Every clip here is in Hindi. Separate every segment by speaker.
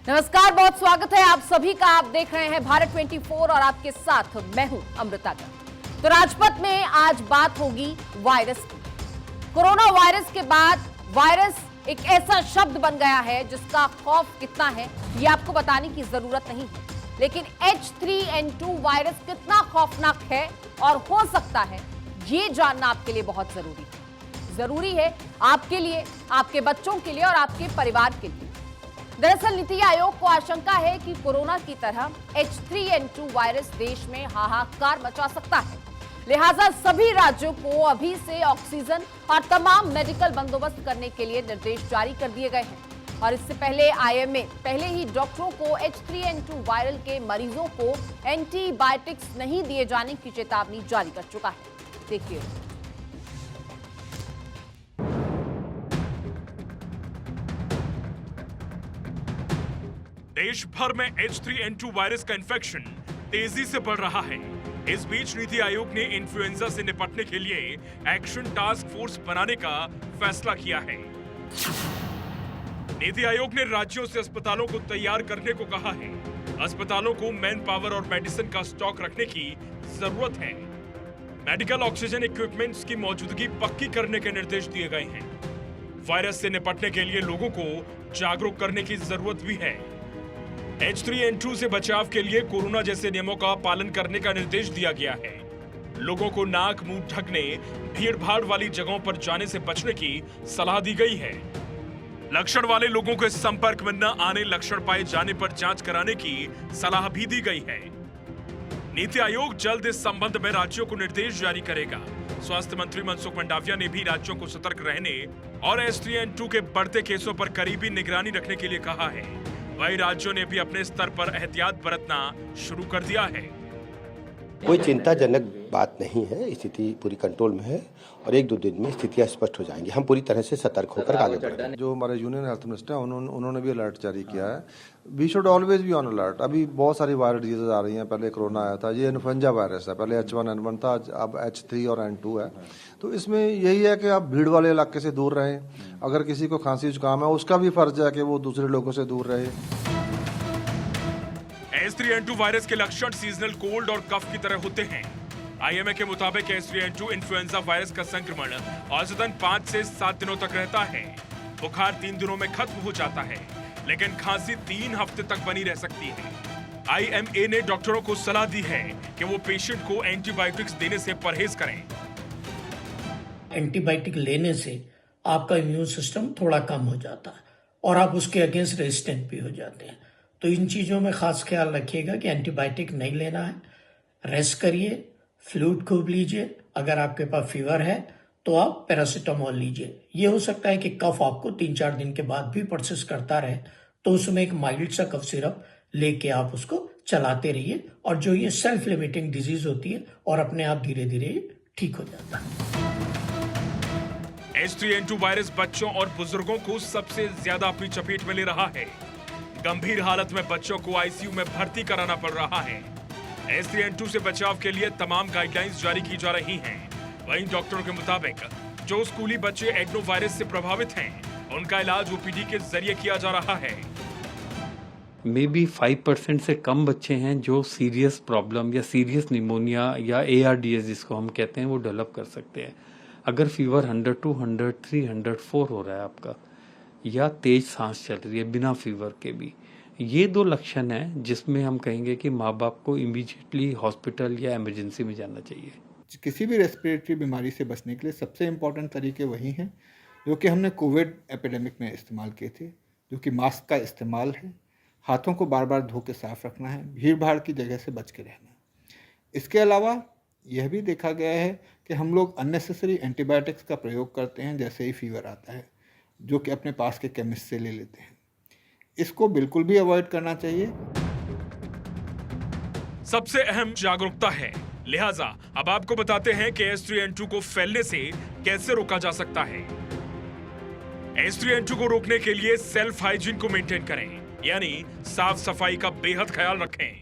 Speaker 1: नमस्कार, बहुत स्वागत है आप सभी का। आप देख रहे हैं भारत 24 और आपके साथ मैं हूं अमृता का। तो राजपथ में आज बात होगी वायरस की। कोरोना वायरस के बाद वायरस एक ऐसा शब्द बन गया है जिसका खौफ कितना है ये आपको बताने की जरूरत नहीं है, लेकिन H3N2 वायरस कितना खौफनाक है और हो सकता है ये जानना आपके लिए बहुत जरूरी है आपके लिए, आपके बच्चों के लिए और आपके परिवार के लिए। दरअसल नीति आयोग को आशंका है कि कोरोना की तरह H3N2 वायरस देश में हाहाकार मचा सकता है। लिहाजा सभी राज्यों को अभी से ऑक्सीजन और तमाम मेडिकल बंदोबस्त करने के लिए निर्देश जारी कर दिए गए हैं। और इससे पहले IMA पहले ही डॉक्टरों को H3N2 वायरल के मरीजों को एंटीबायोटिक्स नहीं दिए जाने की चेतावनी जारी कर चुका है। देखिए,
Speaker 2: देश भर में H3N2 वायरस का इन्फेक्शन तेजी से बढ़ रहा है। इस बीच नीति आयोग ने इन्फ्लुएंजा से निपटने के लिए एक्शन टास्क फोर्स बनाने का फैसला किया है। नीति आयोग ने राज्यों से अस्पतालों को तैयार करने को कहा है। अस्पतालों को मैन पावर और मेडिसिन का स्टॉक रखने की जरूरत है। मेडिकल ऑक्सीजन इक्विपमेंट्स की मौजूदगी पक्की करने के निर्देश दिए गए हैं। वायरस से निपटने के लिए लोगों को जागरूक करने की जरूरत भी है। H3N2 से बचाव के लिए कोरोना जैसे नियमों का पालन करने का निर्देश दिया गया है। लोगों को नाक मुंह ढकने, भीड़-भाड़ वाली जगहों पर जाने से बचने की सलाह दी गई है। लक्षण वाले लोगों के संपर्क में न आने, लक्षण पाए जाने पर जांच कराने की सलाह भी दी गई है। नीति आयोग जल्द इस संबंध में राज्यों को निर्देश जारी करेगा। स्वास्थ्य मंत्री मनसुख मंडाविया ने भी राज्यों को सतर्क रहने और H3N2 के बढ़ते केसों पर करीबी निगरानी रखने के लिए कहा है। वहीं राज्यों ने भी अपने स्तर पर एहतियात बरतना शुरू कर दिया है।
Speaker 3: कोई चिंताजनक बात नहीं है, स्थिति पूरी कंट्रोल में है और 1-2 दिन में स्थितियां स्पष्ट हो जाएंगी। हम पूरी तरह से सतर्क होकर आगे बढ़ेंगे।
Speaker 4: जो हमारे यूनियन हेल्थ मिनिस्टर हैं उन्होंने भी अलर्ट जारी किया है। We should always be on alert. अभी बहुत सारी वायरल डिजीजेज आ रही हैं। पहले कोरोना आया था, ये इन्फ्लुएंजा वायरस है। पहले H1N1 था, अब H3 और N2 है। तो इसमें यही है कि आप भीड़ वाले इलाके से दूर रहें। अगर किसी को खांसी जुकाम है, उसका भी फर्ज है कि वो दूसरे लोगों से दूर रहे।
Speaker 2: H3N2 वायरस के लक्षण सीजनल कोल्ड और कफ की तरह होते हैं। IMA के मुताबिक H3N2 इन्फ्लुएंजा वायरस का संक्रमण औसतन 5 से 7 दिनों तक रहता है। बुखार 3 दिनों में खत्म हो जाता है, लेकिन खांसी 3 हफ्ते तक बनी रह सकती है। IMA ने डॉक्टरों को सलाह दी है कि वो पेशेंट को एंटीबायोटिक्स देने से परहेज करें।
Speaker 5: एंटीबायोटिक लेने से आपका इम्यून सिस्टम थोड़ा कम हो जाता है और आप उसके अगेंस्ट रेजिस्टेंट भी हो जाते हैं। तो इन चीज़ों में खास ख्याल रखिएगा कि एंटीबायोटिक नहीं लेना है। रेस्ट करिए, फ्लूइड खूब लीजिए। अगर आपके पास फीवर है तो आप पैरासीटामोल लीजिए। ये हो सकता है कि कफ आपको 3-4 दिन के बाद भी परसिस्ट करता रहे, तो उसमें एक माइल्ड सा कफ सिरप लेके आप उसको चलाते रहिए। और जो ये सेल्फ लिमिटिंग डिजीज होती है और अपने आप धीरे धीरे ठीक हो जाता है।
Speaker 2: H3N2 वायरस बच्चों और बुजुर्गों को सबसे ज्यादा अपनी चपेट में ले रहा है। गंभीर हालत में बच्चों को ICU में भर्ती कराना पड़ रहा है। H3N2 से बचाव के लिए तमाम गाइडलाइंस जारी की जा रही हैं। वहीं डॉक्टरों के मुताबिक जो स्कूली बच्चे एडनो वायरस से प्रभावित हैं, उनका इलाज OPD के जरिए किया जा रहा है।
Speaker 6: मे बी 5% से कम बच्चे हैं जो सीरियस प्रॉब्लम या सीरियस निमोनिया या ARDS जिसको हम कहते हैं वो डेवलप कर सकते हैं। अगर फीवर 102, 103, 104 हो रहा है आपका, या तेज सांस चल रही है बिना फीवर के भी, ये 2 लक्षण हैं जिसमें हम कहेंगे कि माँ बाप को इमीडिएटली हॉस्पिटल या इमरजेंसी में जाना चाहिए।
Speaker 7: किसी भी रेस्पिरेटरी बीमारी से बचने के लिए सबसे इम्पॉर्टेंट तरीके वही हैं जो कि हमने कोविड एपिडेमिक में इस्तेमाल किए थे, जो कि मास्क का इस्तेमाल है, हाथों को बार बार धो के साफ रखना है, भीड़ भाड़ की जगह से बच के रहना। इसके अलावा यह भी देखा गया है कि हम लोग अननेसेसरी एंटीबायोटिक्स का प्रयोग करते हैं जैसे ही फीवर आता है, जो कि अपने पास के केमिस्ट से ले लेते हैं। इसको बिल्कुल भी अवॉइड करना चाहिए।
Speaker 2: सबसे अहम जागरूकता है। लिहाजा अब आपको बताते हैं कि H3N2 को फैलने से कैसे रोका जा सकता है। H3N2 को रोकने के लिए सेल्फ हाइजीन को मेंटेन करें, यानी साफ सफाई का बेहद ख्याल रखें।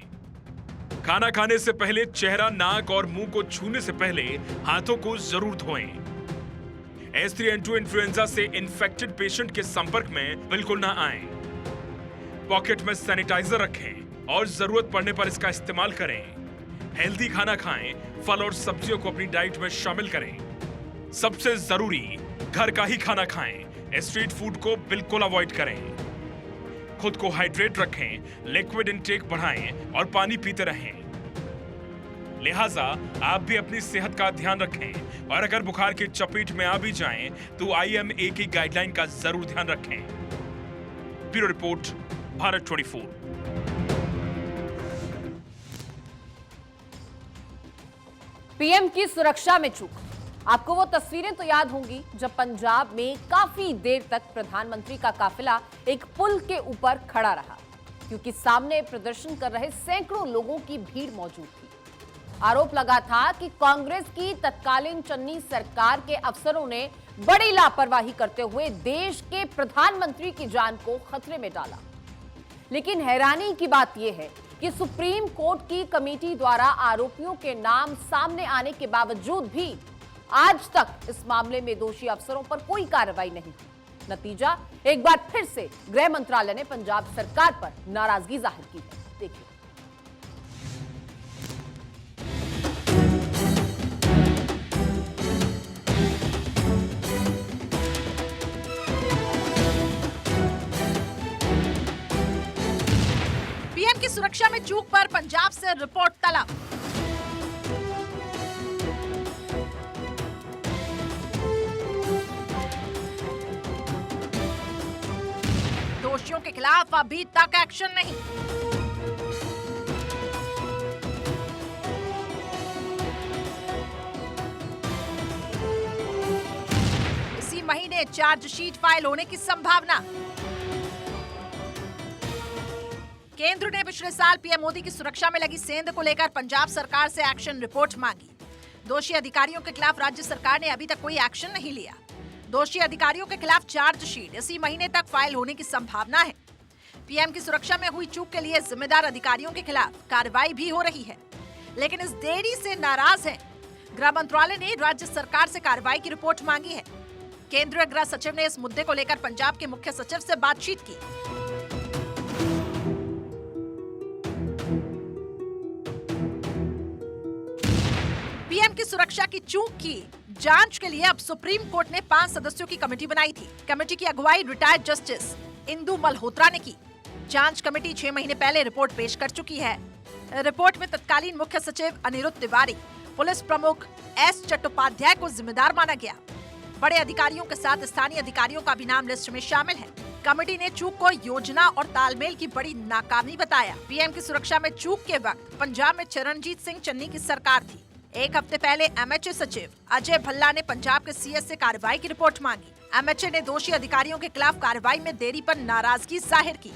Speaker 2: खाना खाने से पहले चेहरा, नाक और मुंह को छूने से पहले हाथों को जरूर धोएं। H3N2 इन्फ्लुएंजा से इन्फेक्टेड पेशेंट के संपर्क में बिल्कुल ना आएं। पॉकेट में सैनिटाइजर रखें और जरूरत पड़ने पर इसका इस्तेमाल करें। हेल्दी खाना खाएं, फल और सब्जियों को अपनी डाइट में शामिल करें। सबसे जरूरी, घर का ही खाना खाएं। स्ट्रीट फूड को बिल्कुल अवॉइड करें। खुद को हाइड्रेट रखें, लिक्विड इंटेक बढ़ाएं और पानी पीते रहें। लिहाजा आप भी अपनी सेहत का ध्यान रखें और अगर बुखार की चपेट में आ भी जाएं तो IMA की गाइडलाइन का जरूर ध्यान रखें। Bureau report, Bharat 24।
Speaker 1: पीएम की सुरक्षा में चूक। आपको वो तस्वीरें तो याद होंगी जब पंजाब में काफी देर तक प्रधानमंत्री का काफिला एक पुल के ऊपर खड़ा रहा क्योंकि सामने प्रदर्शन कर रहे सैकड़ों लोगों की भीड़ मौजूद थी। आरोप लगा था कि कांग्रेस की तत्कालीन चन्नी सरकार के अफसरों ने बड़ी लापरवाही करते हुए देश के प्रधानमंत्री की जान को खतरे में डाला। लेकिन हैरानी की बात यह है कि सुप्रीम कोर्ट की कमेटी द्वारा आरोपियों के नाम सामने आने के बावजूद भी आज तक इस मामले में दोषी अफसरों पर कोई कार्रवाई नहीं हुई। नतीजा, एक बार फिर से गृह मंत्रालय ने पंजाब सरकार पर नाराजगी जाहिर की है। देखिए।
Speaker 8: पीएम की सुरक्षा में चूक पर पंजाब से रिपोर्ट तलब। दोषियों के खिलाफ अभी तक एक्शन नहीं। इसी महीने चार्जशीट फाइल होने की संभावना। केंद्र ने पिछले साल पीएम मोदी की सुरक्षा में लगी सेंध को लेकर पंजाब सरकार से एक्शन रिपोर्ट मांगी। दोषी अधिकारियों के खिलाफ राज्य सरकार ने अभी तक कोई एक्शन नहीं लिया। दोषी अधिकारियों के खिलाफ चार्जशीट इसी महीने तक फाइल होने की संभावना है। पीएम की सुरक्षा में हुई चूक के लिए जिम्मेदार अधिकारियों के खिलाफ कार्रवाई भी हो रही है, लेकिन इस देरी से नाराज हैं। गृह मंत्रालय ने राज्य सरकार से कार्रवाई की रिपोर्ट मांगी है। केंद्रीय गृह सचिव ने इस मुद्दे को लेकर पंजाब के मुख्य सचिव से बातचीत की। पीएम की सुरक्षा की चूक की जांच के लिए अब सुप्रीम कोर्ट ने 5 सदस्यों की कमेटी बनाई थी। कमेटी की अगुवाई रिटायर्ड जस्टिस इंदु मल्होत्रा ने की। जांच कमेटी 6 महीने पहले रिपोर्ट पेश कर चुकी है। रिपोर्ट में तत्कालीन मुख्य सचिव अनिरुद्ध तिवारी, पुलिस प्रमुख S चट्टोपाध्याय को जिम्मेदार माना गया। बड़े अधिकारियों के साथ स्थानीय अधिकारियों का भी नाम लिस्ट में शामिल है। कमेटी ने चूक को योजना और तालमेल की बड़ी नाकामी बताया। पीएम की सुरक्षा में चूक के वक्त पंजाब में चरणजीत सिंह चन्नी की सरकार थी। एक हफ्ते पहले MHA सचिव अजय भल्ला ने पंजाब के CS से कार्रवाई की रिपोर्ट मांगी। MHA ने दोषी अधिकारियों के खिलाफ कार्रवाई में देरी पर नाराजगी जाहिर की।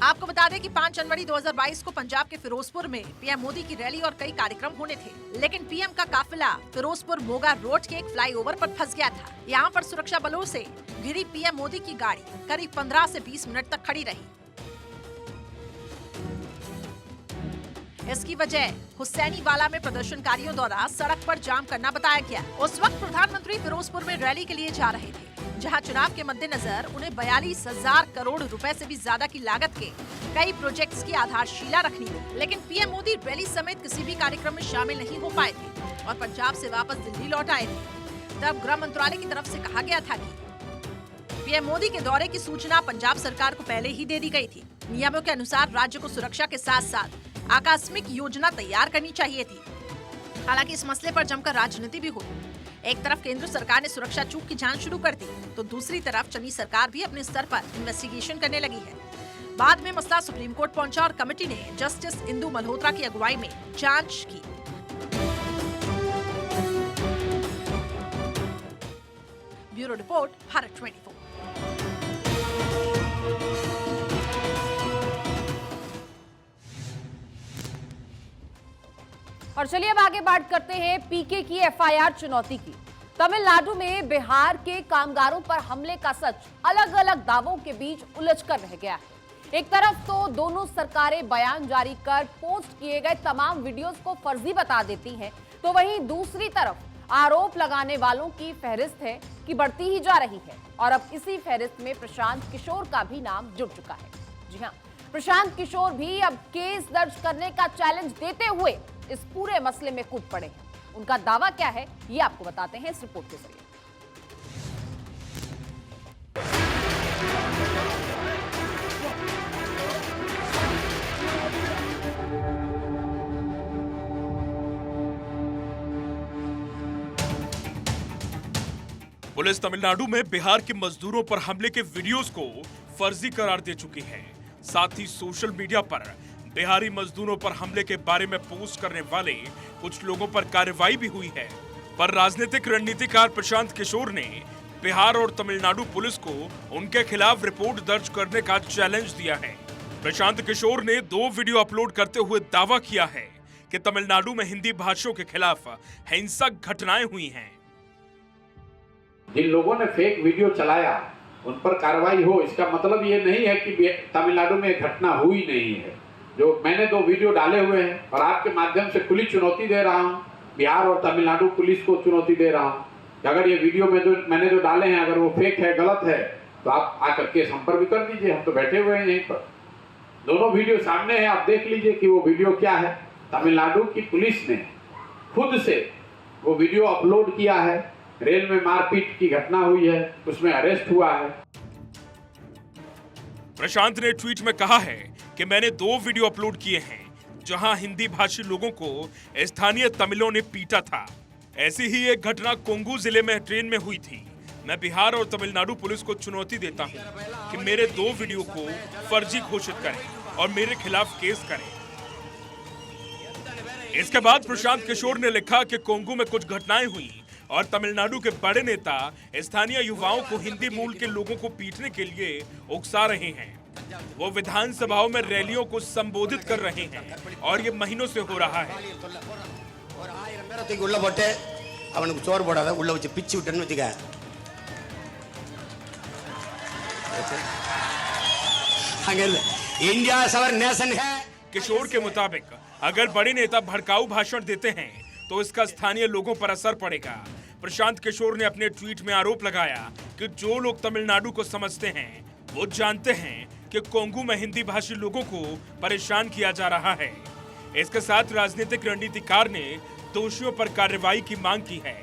Speaker 8: आपको बता दें कि 5 जनवरी 2022 को पंजाब के फिरोजपुर में पीएम मोदी की रैली और कई कार्यक्रम होने थे, लेकिन पीएम का काफिला फिरोजपुर मोगा रोड के एक फ्लाईओवर पर फंस गया था। यहाँ पर सुरक्षा बलों से घिरी पीएम मोदी की गाड़ी करीब 15 से 20 मिनट तक खड़ी रही। इसकी वजह हुसैनीवाला में प्रदर्शनकारियों द्वारा सड़क पर जाम करना बताया गया। उस वक्त प्रधानमंत्री फिरोजपुर में रैली के लिए जा रहे थे, जहां चुनाव के मद्देनजर उन्हें 42,000 करोड़ रुपए से भी ज्यादा की लागत के कई प्रोजेक्ट्स की आधारशिला रखनी थी। लेकिन पीएम मोदी रैली समेत किसी भी कार्यक्रम में शामिल नहीं हो पाए थे और पंजाब से वापस दिल्ली लौट आए थे। तब गृह मंत्रालय की तरफ से कहा गया था कि पीएम मोदी के दौरे की सूचना पंजाब सरकार को पहले ही दे दी गई थी। नियमों के अनुसार राज्य को सुरक्षा के साथ साथ आकस्मिक योजना तैयार करनी चाहिए थी। हालांकि इस मसले पर जमकर राजनीति भी हुई। एक तरफ केंद्र सरकार ने सुरक्षा चूक की जांच शुरू कर दी, तो दूसरी तरफ चन्नी सरकार भी अपने स्तर पर इन्वेस्टिगेशन करने लगी है। बाद में मसला सुप्रीम कोर्ट पहुंचा और कमेटी ने जस्टिस इंदु मल्होत्रा की अगुवाई में जांच की। Bureau report, Bharat 24।
Speaker 1: और चलिए अब आगे बात करते हैं पीके की FIR चुनौती की। तमिलनाडु में बिहार के कामगारों पर हमले का सच अलग अलग दावों के बीच उलझकर रह गया है। एक तरफ तो दोनों सरकारें बयान जारी कर पोस्ट किए गए तमाम वीडियोस को फर्जी बता देती हैं, तो वहीं दूसरी तरफ आरोप लगाने वालों की फहरिस्त है कि बढ़ती ही जा रही है और अब इसी फहरिस्त में प्रशांत किशोर का भी नाम जुड़ चुका है। जी हां, प्रशांत किशोर भी अब केस दर्ज करने का चैलेंज देते हुए इस पूरे मसले में कूद पड़े हैं। उनका दावा क्या है, ये आपको बताते हैं इस रिपोर्ट के जरिए।
Speaker 2: पुलिस तमिलनाडु में बिहार के मजदूरों पर हमले के वीडियोस को फर्जी करार दे चुकी है। साथ ही सोशल मीडिया पर बिहारी मजदूरों पर हमले के बारे में पोस्ट करने वाले कुछ लोगों पर कार्रवाई भी हुई है। पर राजनीतिक रणनीतिकार प्रशांत किशोर ने बिहार और तमिलनाडु पुलिस को उनके खिलाफ रिपोर्ट दर्ज करने का चैलेंज दिया है। प्रशांत किशोर ने 2 वीडियो अपलोड करते हुए दावा किया है कि तमिलनाडु में हिंदी भाषियों के खिलाफ हिंसक घटनाएं हुई हैं।
Speaker 9: जिन लोगों ने फेक वीडियो चलाया उन पर कार्रवाई हो, इसका मतलब ये नहीं है कि तमिलनाडु में घटना हुई नहीं है। जो मैंने 2 वीडियो डाले हुए हैं और आपके माध्यम से खुली चुनौती दे रहा हूँ, बिहार और तमिलनाडु पुलिस को चुनौती दे रहा हूँ कि अगर ये वीडियो में मैंने जो डाले हैं अगर वो फेक है, गलत है, तो आप आकर के संपर्क भी कर दीजिए। हम तो बैठे हुए हैं यहीं पर, दोनों वीडियो सामने है, आप देख लीजिए कि वो वीडियो क्या है। तमिलनाडु की पुलिस ने खुद से वो वीडियो अपलोड किया है। रेल में मारपीट की घटना हुई है, उसमें अरेस्ट हुआ है।
Speaker 2: प्रशांत ने ट्वीट में कहा है कि मैंने 2 वीडियो अपलोड किए हैं जहां हिंदी भाषी लोगों को स्थानीय तमिलों ने पीटा था। ऐसी ही एक घटना कोंगू जिले में ट्रेन में हुई थी। मैं बिहार और तमिलनाडु पुलिस को चुनौती देता हूं कि मेरे 2 वीडियो को फर्जी घोषित करें और मेरे खिलाफ केस करें। इसके बाद प्रशांत किशोर ने लिखा कि कोंगू में कुछ घटनाएं हुई और तमिलनाडु के बड़े नेता स्थानीय युवाओं को हिंदी मूल के लोगों को पीटने के लिए उकसा रहे हैं। वो विधानसभाओं में रैलियों को संबोधित कर रहे हैं और ये महीनों से हो रहा है।
Speaker 10: इंडिया अवर नेशन है।
Speaker 2: किशोर के मुताबिक अगर बड़े नेता भड़काऊ भाषण देते हैं तो इसका स्थानीय लोगों पर असर पड़ेगा। प्रशांत किशोर ने अपने ट्वीट में आरोप लगाया कि जो लोग तमिलनाडु को समझते हैं वो जानते हैं कि कोंगू में हिंदी भाषी लोगों को परेशान किया जा रहा है। इसके साथ राजनीतिक रणनीतिकार ने दोषियों पर कार्रवाई की मांग की है।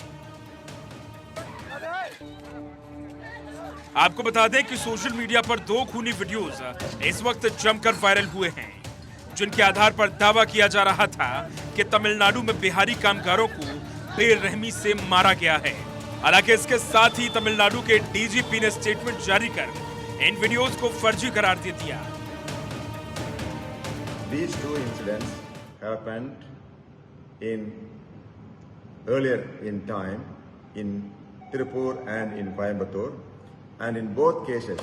Speaker 2: आपको बता दें कि सोशल मीडिया पर 2 खूनी वीडियोस इस वक्त जमकर वायरल हुए हैं, जिनके आधार पर दावा किया जा रहा था कि तमिलनाडु में बिहारी कामगारों को बेरहमी से मारा गया है। हालांकि इसके साथ ही तमिलनाडु के डीजीपी ने स्टेटमेंट जारी कर इन वीडियोस को फर्जी करार दे दिया।
Speaker 11: These 2 incidents happened earlier in time in Tirupur and in Coimbatore, and in both cases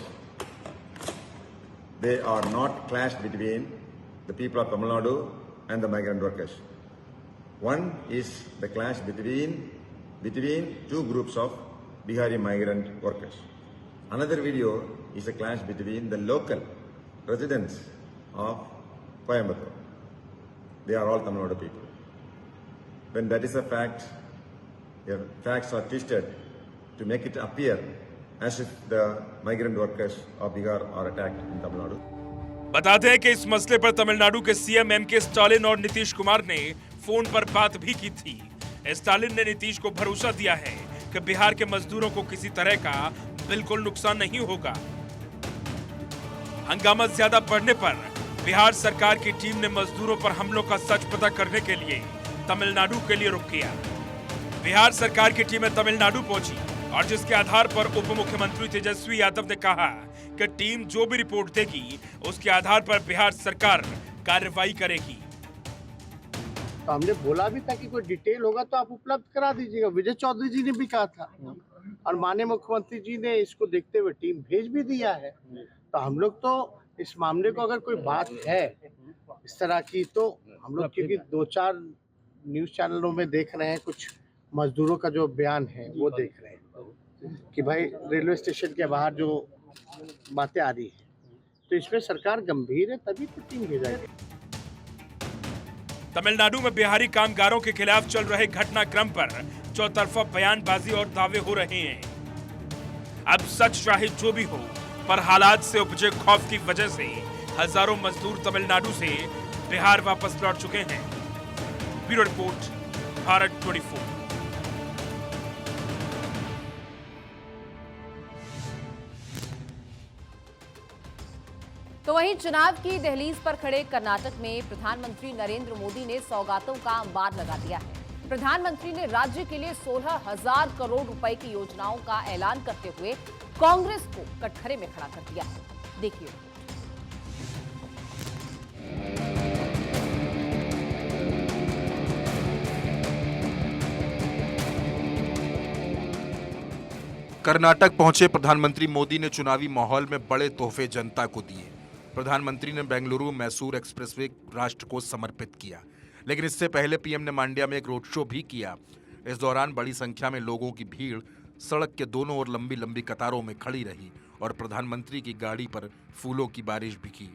Speaker 11: they are not clashed between the people of Tamil Nadu and the migrant workers. One is the clash between 2 groups of Bihari migrant workers. Another video is a clash between the local residents of Coimbatore. They are all Tamil Nadu people. When that is a fact, the facts are twisted to make it appear as if the migrant workers of Bihar are attacked in Tamil Nadu.
Speaker 2: बता दें कि इस मसले पर तमिलनाडु के सीएम एमके स्टालिन और नीतीश कुमार ने फोन पर बात भी की थी। स्टालिन ने नीतीश को भरोसा दिया है कि बिहार के मजदूरों को किसी तरह का बिल्कुल नुकसान नहीं होगा। हंगामा ज्यादा बढ़ने पर बिहार सरकार की टीम ने मजदूरों पर हमलों का सच पता करने के लिए तमिलनाडु के लिए रुख किया। बिहार सरकार की टीमें तमिलनाडु पहुंची और जिसके आधार पर उप मुख्यमंत्री तेजस्वी यादव ने कहा कि टीम जो भी रिपोर्ट देगी उसके आधार पर बिहार सरकार कार्रवाई करेगी।
Speaker 12: तो हमने बोला भी था कि कोई डिटेल होगा तो आप उपलब्ध करा दीजिएगा। विजय चौधरी जी ने भी कहा था और माननीय मुख्यमंत्री जी ने इसको देखते हुए टीम भेज भी दिया है। तो हम लोग तो इस मामले को अगर कोई बात है इस तरह की तो हम लोग क्योंकि 2-4 न्यूज़ चैनलों में देख रहे हैं, कुछ मजदूरों का जो बयान है वो देख रहे हैं कि भाई रेलवे स्टेशन के बाहर जो बातें आ रही है तो इसमें सरकार गंभीर है, तभी तो टीम भेजाएगी।
Speaker 2: तमिलनाडु में बिहारी कामगारों के खिलाफ चल रहे घटनाक्रम पर चौतरफा बयानबाजी और दावे हो रहे हैं। अब सच चाहे जो भी हो, पर हालात से उपजे खौफ की वजह से हजारों मजदूर तमिलनाडु से बिहार वापस लौट चुके हैं। Bureau report, Bharat 24।
Speaker 1: तो वहीं चुनाव की दहलीज पर खड़े कर्नाटक में प्रधानमंत्री नरेंद्र मोदी ने सौगातों का अंबार लगा दिया है। प्रधानमंत्री ने राज्य के लिए 16,000 करोड़ रुपए की योजनाओं का ऐलान करते हुए कांग्रेस को कटघरे में खड़ा कर दिया है। देखिए,
Speaker 13: कर्नाटक पहुंचे प्रधानमंत्री मोदी ने चुनावी माहौल में बड़े तोहफे जनता को दिए। प्रधानमंत्री ने बेंगलुरु मैसूर एक्सप्रेसवे राष्ट्र को समर्पित किया, लेकिन इससे पहले पीएम ने मांड्या में एक रोड शो भी किया। इस दौरान बड़ी संख्या में लोगों की भीड़ सड़क के दोनों ओर लंबी लंबी कतारों में खड़ी रही और प्रधानमंत्री की गाड़ी पर फूलों की बारिश भी की।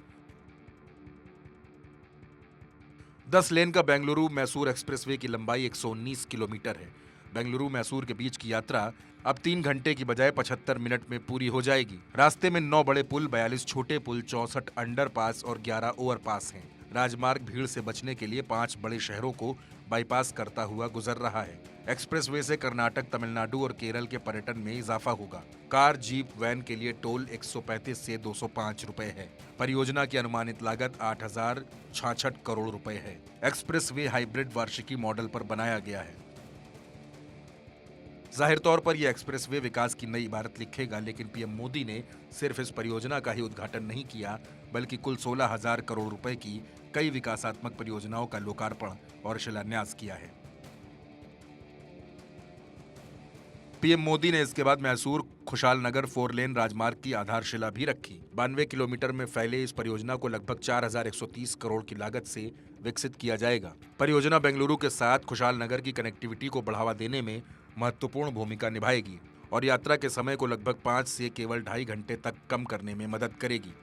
Speaker 13: 10 लेन का बेंगलुरु मैसूर एक्सप्रेसवे की लंबाई 119 किलोमीटर है। बेंगलुरु मैसूर के बीच की यात्रा अब 3 घंटे की बजाय 75 मिनट में पूरी हो जाएगी। रास्ते में 9 बड़े पुल, 42 छोटे पुल, 64 अंडरपास और 11 ओवरपास हैं। राजमार्ग भीड़ से बचने के लिए 5 बड़े शहरों को बाईपास करता हुआ गुजर रहा है। एक्सप्रेसवे से कर्नाटक, तमिलनाडु और केरल के पर्यटन में इजाफा होगा। कार, जीप, वैन के लिए टोल 135 से 205 रुपए है। परियोजना की अनुमानित लागत 8,066 करोड़ रुपए है। एक्सप्रेसवे हाइब्रिड वार्षिकी मॉडल पर बनाया गया है। जाहिर तौर पर यह एक्सप्रेसवे विकास की नई इबारत लिखेगा, लेकिन पीएम मोदी ने सिर्फ इस परियोजना का ही उद्घाटन नहीं किया, बल्कि कुल 16,000 करोड़ रुपए की कई विकासात्मक परियोजनाओं का लोकार्पण और शिलान्यास किया है। पीएम मोदी ने इसके बाद मैसूर खुशालनगर 4 लेन राजमार्ग की आधारशिला भी रखी। 92 किलोमीटर में फैले इस परियोजना को लगभग 4,130 करोड़ की लागत से विकसित किया जाएगा। परियोजना बेंगलुरु के साथ खुशालनगर की कनेक्टिविटी को बढ़ावा देने में महत्वपूर्ण भूमिका निभाएगी और यात्रा के समय को लगभग 5 से केवल 2.5 घंटे तक कम करने में मदद करेगी।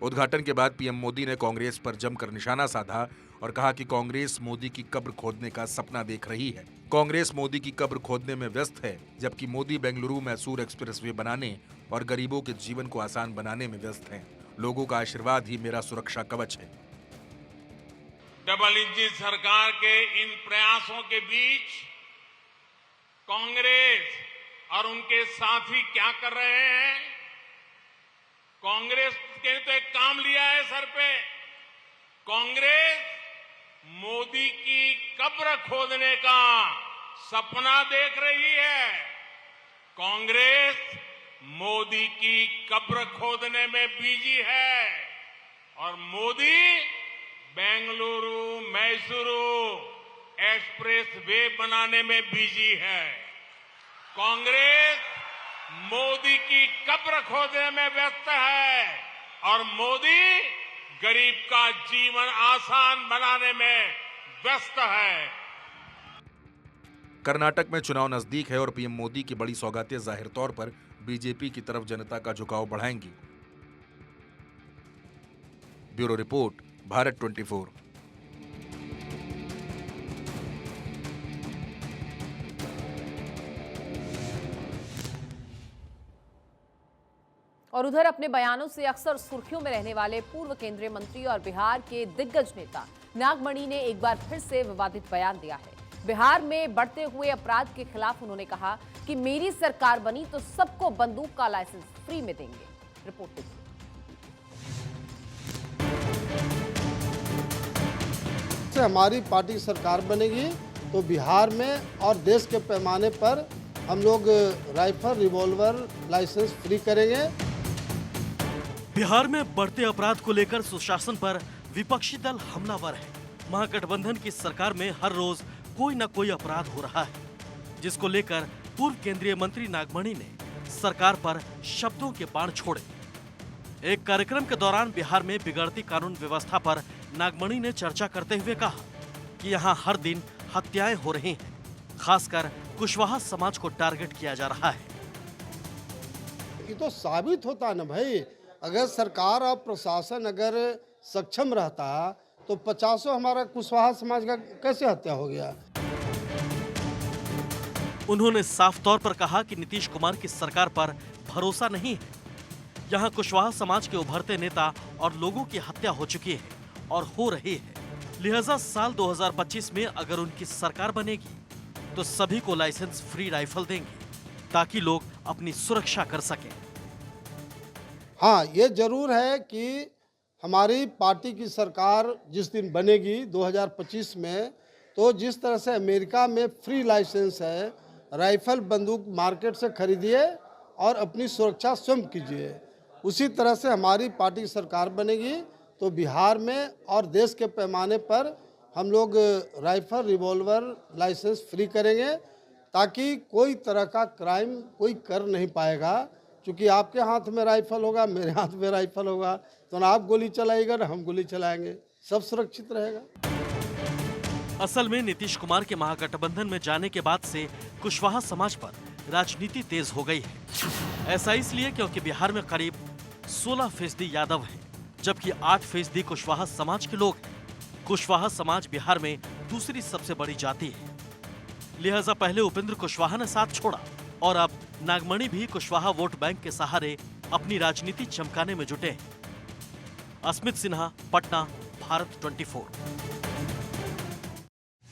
Speaker 13: उद्घाटन के बाद पीएम मोदी ने कांग्रेस पर जमकर निशाना साधा और कहा कि कांग्रेस मोदी की कब्र खोदने का सपना देख रही है। कांग्रेस मोदी की कब्र खोदने में व्यस्त है, जबकि मोदी बेंगलुरु मैसूर एक्सप्रेसवे बनाने और गरीबों के जीवन को आसान बनाने में व्यस्त हैं। लोगों का आशीर्वाद ही मेरा सुरक्षा कवच है।
Speaker 14: डबल इंजन सरकार के इन प्रयासों के बीच कांग्रेस और उनके साथी क्या कर रहे हैं? कांग्रेस ने तो एक काम लिया है सर पे। कांग्रेस मोदी की कब्र खोदने का सपना देख रही है। कांग्रेस मोदी की कब्र खोदने में बिजी है और मोदी बेंगलुरु मैसूरू एक्सप्रेस वे बनाने में बिजी है। कांग्रेस मोदी की कब्र खोदने में व्यस्त है और मोदी गरीब का जीवन आसान बनाने में व्यस्त है।
Speaker 13: कर्नाटक में चुनाव नजदीक है और पीएम मोदी की बड़ी सौगातें जाहिर तौर पर बीजेपी की तरफ जनता का झुकाव बढ़ाएंगी। Bureau report, Bharat 24।
Speaker 1: और उधर अपने बयानों से अक्सर सुर्खियों में रहने वाले पूर्व केंद्रीय मंत्री और बिहार के दिग्गज नेता नागमणि ने एक बार फिर से विवादित बयान दिया है। बिहार में बढ़ते हुए अपराध के खिलाफ उन्होंने कहा कि मेरी सरकार बनी तो सबको बंदूक का लाइसेंस फ्री में देंगे। रिपोर्ट देखिए।
Speaker 12: से हमारी पार्टी सरकार बनेगी तो बिहार में और देश के पैमाने पर हम लोग राइफल, रिवॉल्वर लाइसेंस फ्री करेंगे।
Speaker 15: बिहार में बढ़ते अपराध को लेकर सुशासन पर विपक्षी दल हमलावर है। महागठबंधन की सरकार में हर रोज कोई न कोई अपराध हो रहा है, जिसको लेकर पूर्व केंद्रीय मंत्री नागमणि ने सरकार पर शब्दों के बाण छोड़े। एक कार्यक्रम के दौरान बिहार में बिगड़ती कानून व्यवस्था पर नागमणि ने चर्चा करते हुए कहा कि यहाँ हर दिन हत्याएं हो रही हैं, खासकर कुशवाहा समाज को टारगेट किया जा रहा है।
Speaker 12: ये तो साबित होता है ना भाई, अगर सरकार और प्रशासन अगर सक्षम रहता तो 50 हमारा कुशवाहा समाज का कैसे हत्या हो गया।
Speaker 15: उन्होंने साफ तौर पर कहा कि नीतीश कुमार की सरकार पर भरोसा नहीं है। यहाँ कुशवाहा समाज के उभरते नेता और लोगों की हत्या हो चुकी है और हो रही है। लिहाजा साल 2025 में अगर उनकी सरकार बनेगी तो सभी को लाइसेंस फ्री राइफल देंगे ताकि लोग अपनी सुरक्षा कर सकें।
Speaker 16: हाँ, ये जरूर है कि हमारी पार्टी की सरकार जिस दिन बनेगी 2025 में, तो जिस तरह से अमेरिका में फ्री लाइसेंस है, राइफल बंदूक मार्केट से खरीदिए और अपनी सुरक्षा स्वयं कीजिए, उसी तरह से हमारी पार्टी की सरकार बनेगी तो बिहार में और देश के पैमाने पर हम लोग राइफल रिवॉल्वर लाइसेंस फ्री करेंगे ताकि कोई तरह का क्राइम कोई कर नहीं पाएगा। क्योंकि आपके हाथ में राइफल होगा, मेरे हाथ में राइफल होगा, तो ना आप गोली चलाइएगा ना हम गोली चलाएंगे, सब सुरक्षित रहेगा।
Speaker 15: असल में नीतीश कुमार के महागठबंधन में जाने के बाद से कुशवाहा समाज पर राजनीति तेज हो गई है। ऐसा इसलिए क्योंकि बिहार में करीब 16% यादव हैं, जबकि 8% कुशवाहा समाज के लोग हैं। कुशवाहा समाज बिहार में दूसरी सबसे बड़ी जाति है। लिहाजा पहले उपेंद्र कुशवाहा ने साथ छोड़ा और अब नागमणि भी कुशवाहा वोट बैंक के सहारे अपनी राजनीति चमकाने में जुटे हैं। अस्मित सिन्हा, पटना, भारत 24।